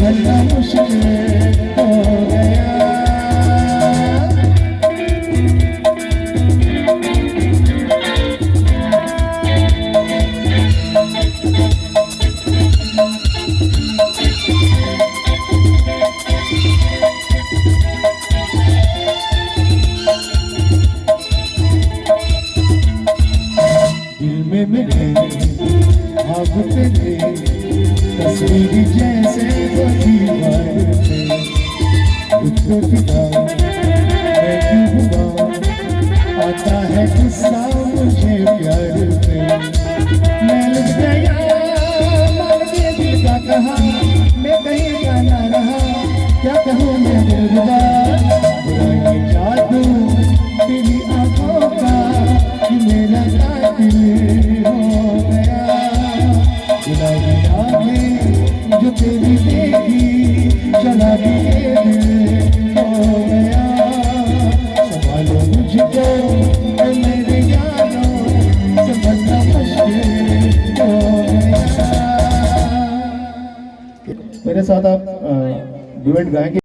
संभलना मुश्किल हो गया। दिल में मिले आप तेरे तस्वीर जैसे वो दीवार पे, खुद को फिदा मैं क्यों हुआ, आता है गुस्सा मुझे प्यार पे। मैं लग गया मान के दिल का कहा, मैं कहीं का ना रहा, क्या कहूँ मैं दिलरुबा। बुरा ये जादू तेरी आंखों का कि मेरा कातिल हो गया। गुलाबी आँखें जो तेरी देखी चला दिए दिल हो गया। संभालो मुझको मेरे यारों, संभलना मुश्किल हो गया। मेरे साथ आप डुएट गाएंगे।